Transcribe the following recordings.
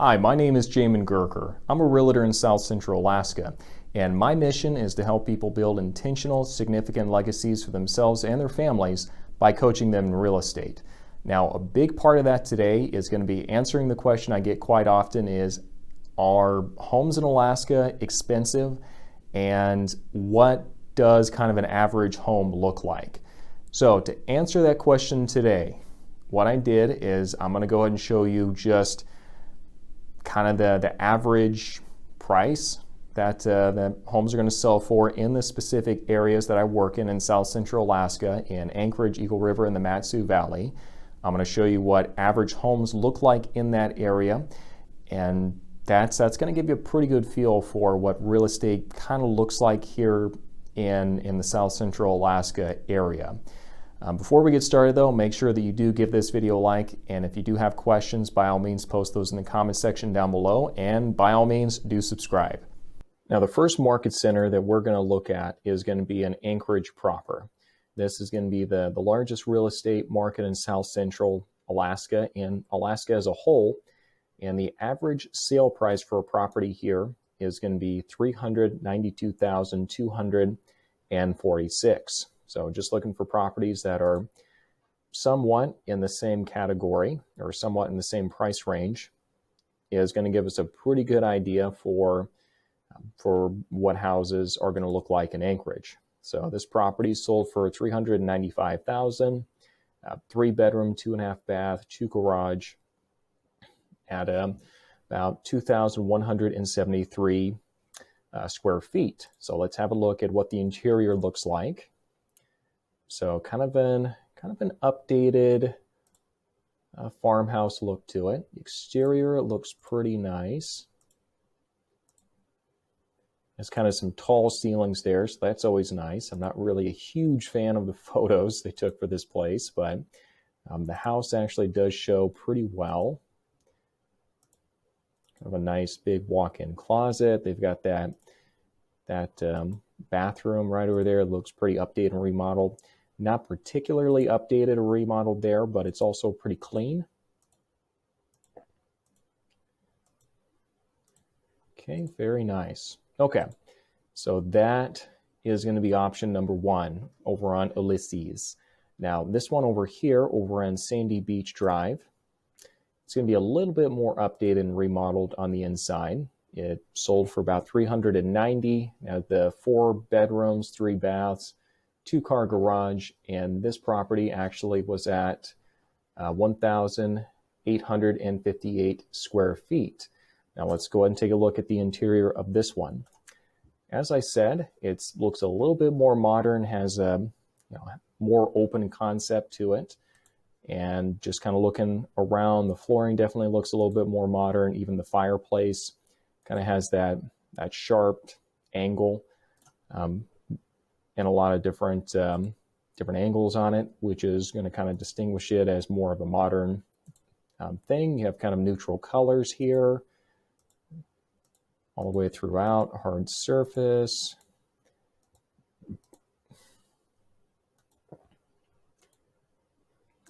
Hi, my name is Jamin Goecker. I'm a realtor in South Central Alaska, and my mission is to help people build intentional, significant legacies for themselves and their families by coaching them in real estate. Now, a big part of that today is going to be answering the question I get quite often is, are homes in Alaska expensive, and what does kind of an average home look like? So to answer that question today, what I did is I'm going to go ahead and show you just kind of the average price that homes are going to sell for in the specific areas that I work in South Central Alaska, in Anchorage, Eagle River, and the MatSu Valley. I'm going to show you what average homes look like in that area, and that's going to give you a pretty good feel for what real estate kind of looks like here in the South Central Alaska area. Before we get started though, make sure that you do give this video a like, and if you do have questions, by all means post those in the comment section down below, and by all means do subscribe. Now the first market center that we're going to look at is going to be in Anchorage proper. This is going to be the largest real estate market in South Central Alaska and Alaska as a whole, and the average sale price for a property here is going to be $392,246. So just looking for properties that are somewhat in the same category or somewhat in the same price range is going to give us a pretty good idea for what houses are going to look like in Anchorage. So this property sold for $395,000, 3-bedroom, 2.5 bath, 2 garage at about 2,173 square feet. So let's have a look at what the interior looks like. So kind of an updated farmhouse look to it. Exterior looks pretty nice. There's kind of some tall ceilings there, so that's always nice. I'm not really a huge fan of the photos they took for this place, but the house actually does show pretty well. Kind of a nice big walk-in closet. They've got that bathroom right over there. It looks pretty updated and remodeled. Not particularly updated or remodeled there, but it's also pretty clean. Okay, very nice. Okay, so that is going to be option number 1 over on Ulysses. Now, this one over here, over on Sandy Beach Drive, it's going to be a little bit more updated and remodeled on the inside. It sold for about $390,000. Now, the 4 bedrooms, 3 baths, 2-car garage, and this property actually was at 1,858 square feet. Now let's go ahead and take a look at the interior of this one. As I said, it looks a little bit more modern, has a more open concept to it, and just kind of looking around, the flooring definitely looks a little bit more modern. Even the fireplace kind of has that sharp angle. And a lot of different angles on it, which is going to kind of distinguish it as more of a modern thing. You have kind of neutral colors here all the way throughout, hard surface.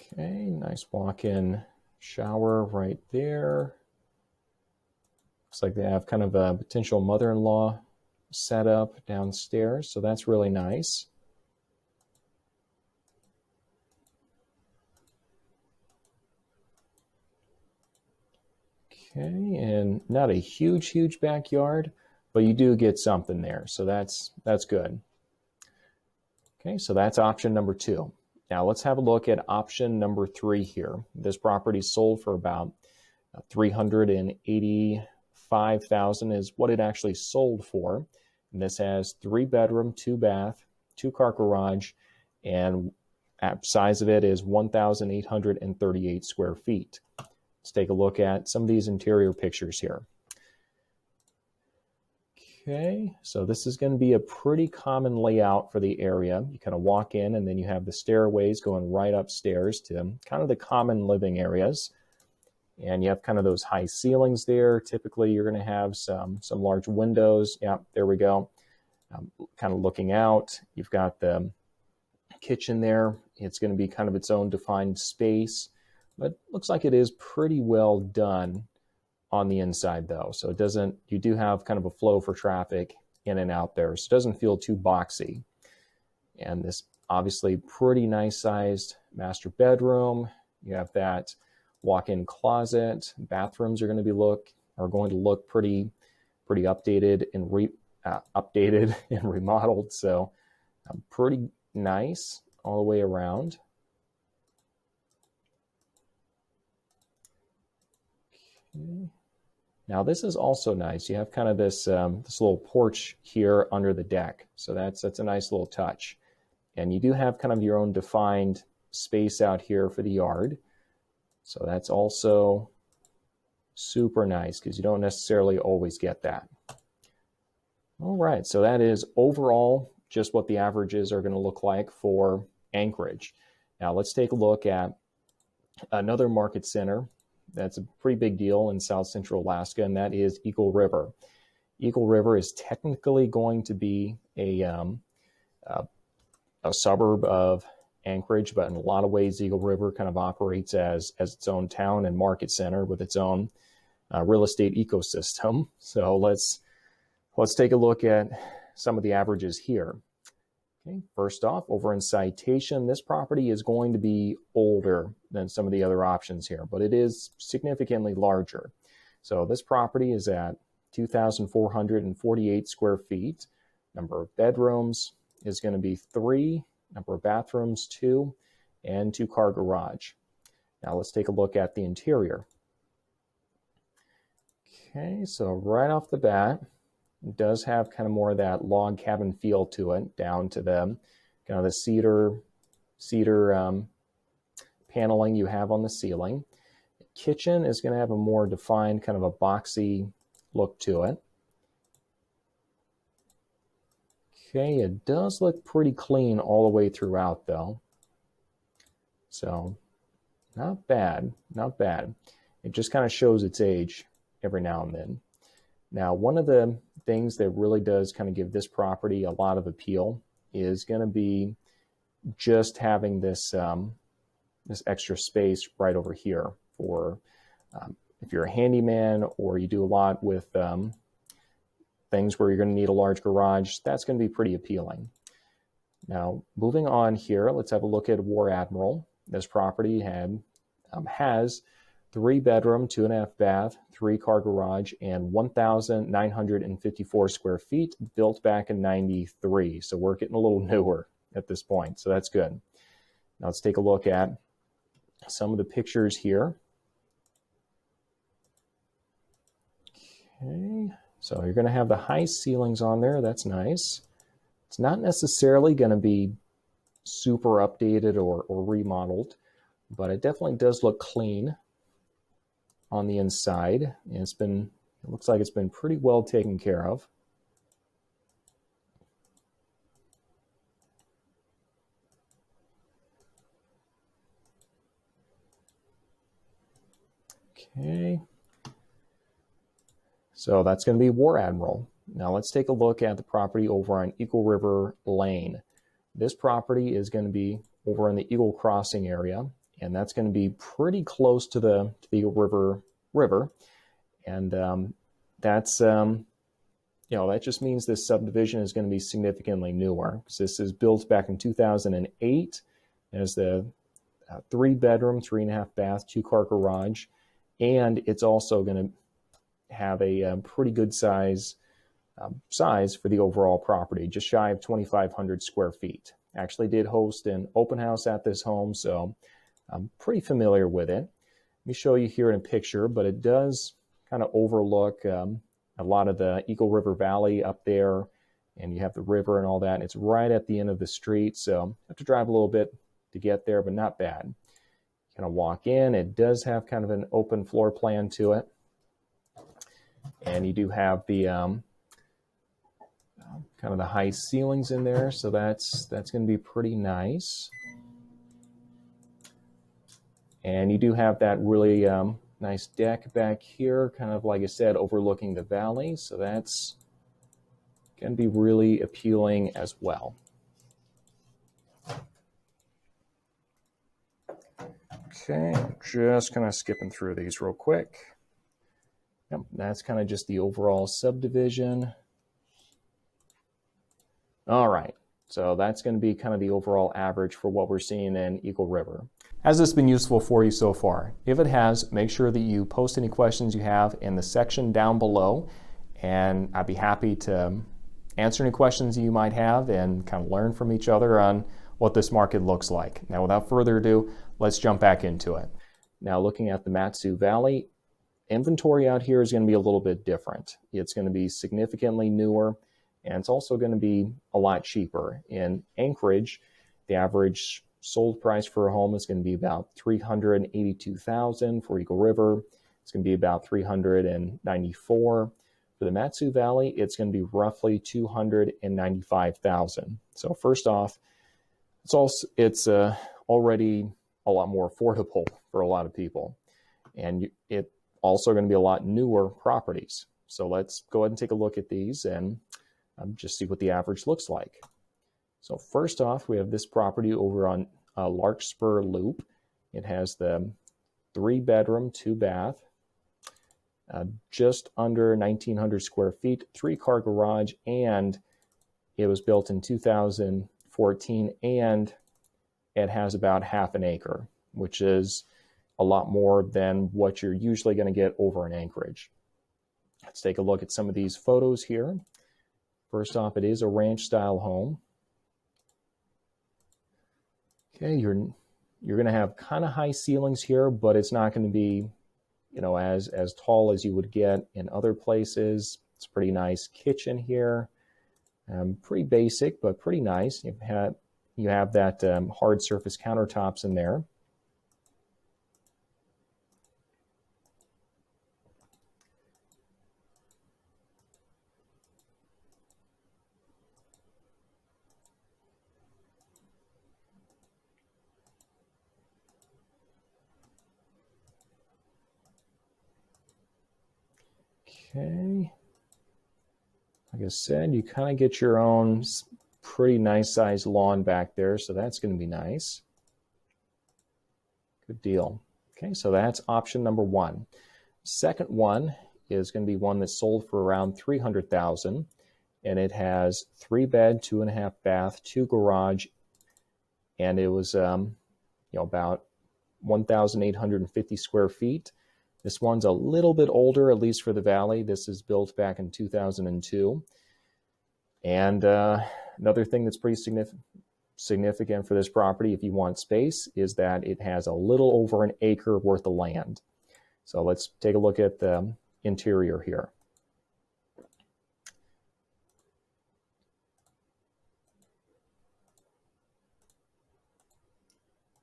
Okay, nice walk-in shower right there. Looks like they have kind of a potential mother-in-law set up downstairs, so that's really nice. Okay, and not a huge backyard, but you do get something there, so that's good. Okay, so that's option number 2. Now let's have a look at option number 3 here. This property sold for about $385,000 is what it actually sold for. And this has 3-bedroom, 2-bath, 2-car garage, and size of it is 1,838 square feet. Let's take a look at some of these interior pictures here. Okay, so this is going to be a pretty common layout for the area. You kind of walk in, and then you have the stairways going right upstairs to kind of the common living areas. And you have kind of those high ceilings there. Typically, you're going to have some large windows. Yeah, there we go. Kind of looking out. You've got the kitchen there. It's going to be kind of its own defined space, but looks like it is pretty well done on the inside though. So it doesn't, you do have kind of a flow for traffic in and out there. So it doesn't feel too boxy. And this obviously pretty nice sized master bedroom. You have that walk-in closet. Bathrooms are going to look pretty updated and remodeled. So pretty nice all the way around. Okay. Now this is also nice. You have kind of this this little porch here under the deck. So that's a nice little touch. And you do have kind of your own defined space out here for the yard. So that's also super nice because you don't necessarily always get that. All right, so that is overall just what the averages are going to look like for Anchorage. Now let's take a look at another market center that's a pretty big deal in South Central Alaska, and that is Eagle River. Eagle River is technically going to be a suburb of Anchorage, but in a lot of ways, Eagle River kind of operates as its own town and market center with its own real estate ecosystem. So let's take a look at some of the averages here. Okay, first off, over in Citation, this property is going to be older than some of the other options here, but it is significantly larger. So this property is at 2,448 square feet. Number of bedrooms is going to be 3, number of bathrooms 2, and 2-car garage. Now let's take a look at the interior. Okay, so right off the bat, it does have kind of more of that log cabin feel to it, down to the kind of the cedar paneling you have on the ceiling. The kitchen is going to have a more defined kind of a boxy look to it. Okay, it does look pretty clean all the way throughout though. So not bad, not bad. It just kind of shows its age every now and then. Now, one of the things that really does kind of give this property a lot of appeal is going to be just having this this extra space right over here for if you're a handyman or you do a lot with things where you're going to need a large garage. That's going to be pretty appealing. Now, moving on here, let's have a look at War Admiral. This property has 3-bedroom, 2.5 bath, 3-car garage, and 1,954 square feet, built back in '93. So we're getting a little newer at this point, so that's good. Now let's take a look at some of the pictures here. Okay, so you're going to have the high ceilings on there. That's nice. It's not necessarily going to be super updated or remodeled, but it definitely does look clean on the inside. And it looks like it's been pretty well taken care of. Okay. So that's going to be War Admiral. Now let's take a look at the property over on Eagle River Lane. This property is going to be over in the Eagle Crossing area, and that's going to be pretty close to the Eagle River. And that's that just means this subdivision is going to be significantly newer, because this is built back in 2008 as the 3-bedroom, 3.5 bath, 2-car garage, and it's also going to have a pretty good size for the overall property, just shy of 2,500 square feet. Actually did host an open house at this home, so I'm pretty familiar with it. Let me show you here in a picture, but it does kind of overlook a lot of the Eagle River Valley up there, and you have the river and all that. And it's right at the end of the street, so you have to drive a little bit to get there, but not bad. Kind of walk in. It does have kind of an open floor plan to it, and you do have the kind of the high ceilings in there, so that's going to be pretty nice. And you do have that really nice deck back here, kind of like I said, overlooking the valley, so that's going to be really appealing as well. Okay, just kind of skipping through these real quick. Yep, that's kind of just the overall subdivision. All right, so that's going to be kind of the overall average for what we're seeing in Eagle River. Has this been useful for you so far? If it has, make sure that you post any questions you have in the section down below, and I'd be happy to answer any questions you might have and kind of learn from each other on what this market looks like. Now, without further ado, let's jump back into it. Now, looking at the MatSu Valley, inventory out here is going to be a little bit different. It's going to be significantly newer, and it's also going to be a lot cheaper. In Anchorage, the average sold price for a home is going to be about $382,000. For Eagle River, it's going to be about $394,000. For the MatSu Valley, it's going to be roughly $295,000. So first off, it's already a lot more affordable for a lot of people, and it's also going to be a lot newer properties. So let's go ahead and take a look at these and just see what the average looks like. So first off, we have this property over on Larkspur Loop. It has the 3-bedroom, 2-bath, just under 1,900 square feet, 3-car garage, and it was built in 2014, and it has about half an acre, which is a lot more than what you're usually going to get over in Anchorage. Let's take a look at some of these photos here. First off, it is a ranch-style home. Okay, you're going to have kind of high ceilings here, but it's not going to be, as tall as you would get in other places. It's a pretty nice kitchen here. Pretty basic, but pretty nice. You have that hard surface countertops in there. Okay, like I said, you kind of get your own pretty nice sized lawn back there, so that's going to be nice. Good deal. Okay, so that's option number one. Second one is going to be one that's sold for around $300,000, and it has 3-bed, 2.5-bath, 2 garage, and it was about 1,850 square feet. This one's a little bit older, at least for the Valley. This is built back in 2002. And another thing that's pretty significant for this property, if you want space, is that it has a little over an acre worth of land. So let's take a look at the interior here.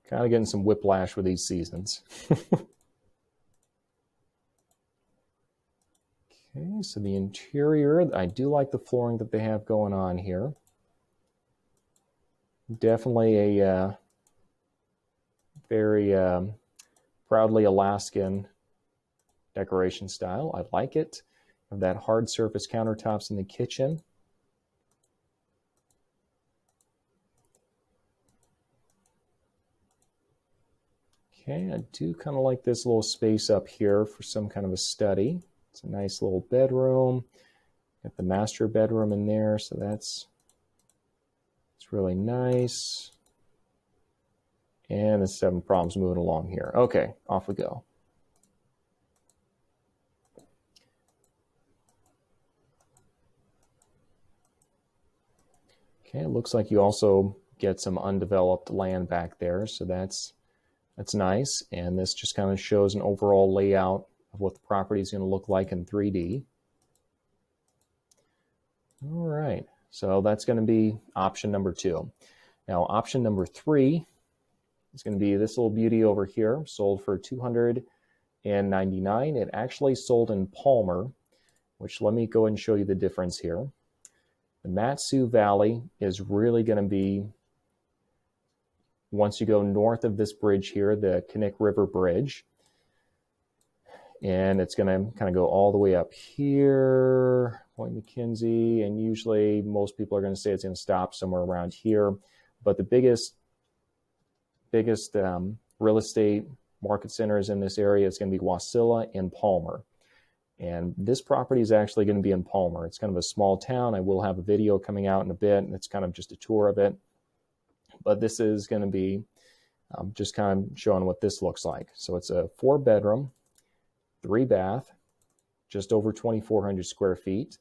Kind of getting some whiplash with these seasons. Okay, so the interior, I do like the flooring that they have going on here. Definitely a very proudly Alaskan decoration style. I like it. Have that hard surface countertops in the kitchen. Okay, I do kind of like this little space up here for some kind of a study. It's a nice little bedroom. Got the master bedroom in there, so it's really nice. And it's having problems moving along here. Okay, off we go. Okay, it looks like you also get some undeveloped land back there, so that's nice. And this just kind of shows an overall layout of what the property is going to look like in 3D. All right, so that's going to be option number 2. Now, option number 3 is going to be this little beauty over here, sold for $299. It actually sold in Palmer, which let me go ahead and show you the difference here. The MatSu Valley is really going to be, once you go north of this bridge here, the Knik River Bridge, and it's going to kind of go all the way up here, Point McKenzie, and usually most people are going to say it's going to stop somewhere around here. But the biggest real estate market centers in this area is going to be Wasilla and Palmer. And this property is actually going to be in Palmer. It's kind of a small town. I will have a video coming out in a bit, and it's kind of just a tour of it. But this is going to be just kind of showing what this looks like. So it's a 4-bedroom, 3-bath, just over 2,400 square feet,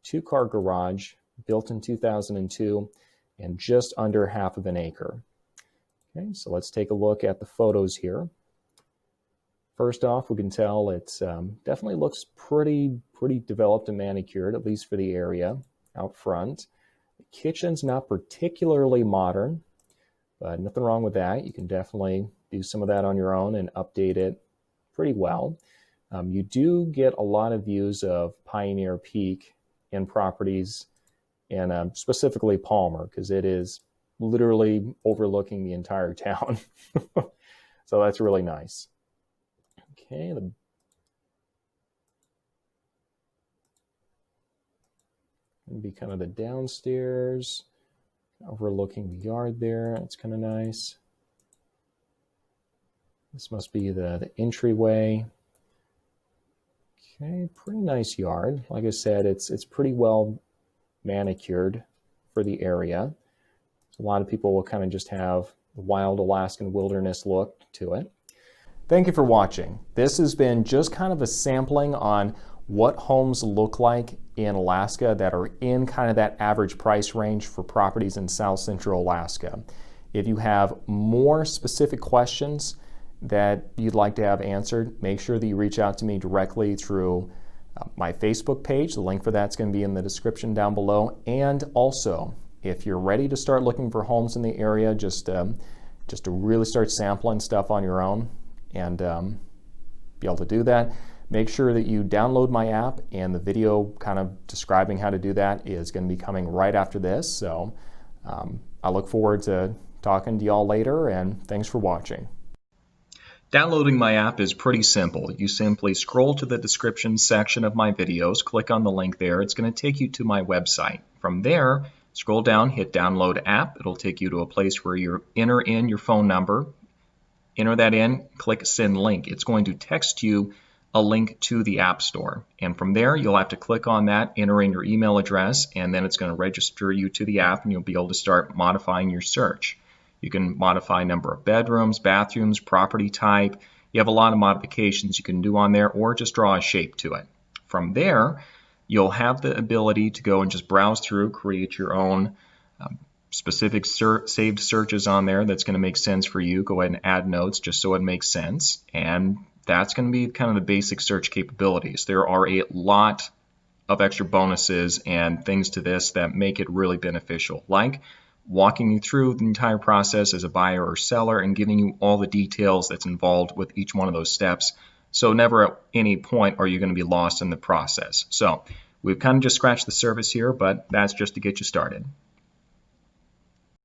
2-car garage, built in 2002, and just under half of an acre. Okay, so let's take a look at the photos here. First off, we can tell it definitely looks pretty developed and manicured, at least for the area out front. The kitchen's not particularly modern, but nothing wrong with that. You can definitely do some of that on your own and update it pretty well. You do get a lot of views of Pioneer Peak in properties, and specifically Palmer, because it is literally overlooking the entire town. So that's really nice. Okay, be kind of the downstairs, overlooking the yard there. That's kind of nice. This must be the entryway. Okay, pretty nice yard. Like I said, it's pretty well manicured for the area. A lot of people will kind of just have the wild Alaskan wilderness look to it. Thank you for watching. This has been just kind of a sampling on what homes look like in Alaska that are in kind of that average price range for properties in South Central Alaska. If you have more specific questions that you'd like to have answered, make sure that you reach out to me directly through my Facebook page. The link for that's going to be in the description down below. And also, if you're ready to start looking for homes in the area, just to really start sampling stuff on your own and be able to do that, make sure that you download my app, and the video kind of describing how to do that is going to be coming right after this. So I look forward to talking to y'all later, and thanks for watching. Downloading my app is pretty simple. You simply scroll to the description section of my videos, click on the link there. It's going to take you to my website. From there, scroll down, hit download app. It'll take you to a place where you enter in your phone number. Enter that in, click send link. It's going to text you a link to the App Store. And from there, you'll have to click on that, enter in your email address, and then it's going to register you to the app, and you'll be able to start modifying your search. You can modify number of bedrooms, bathrooms, property type. You have a lot of modifications you can do on there, or just draw a shape to it. From there, you'll have the ability to go and just browse through, create your own specific saved searches on there that's going to make sense for you. Go ahead and add notes just so it makes sense. And that's going to be kind of the basic search capabilities. There are a lot of extra bonuses and things to this that make it really beneficial, like walking you through the entire process as a buyer or seller and giving you all the details that's involved with each one of those steps. So never at any point are you going to be lost in the process. So we've kind of just scratched the surface here, but that's just to get you started.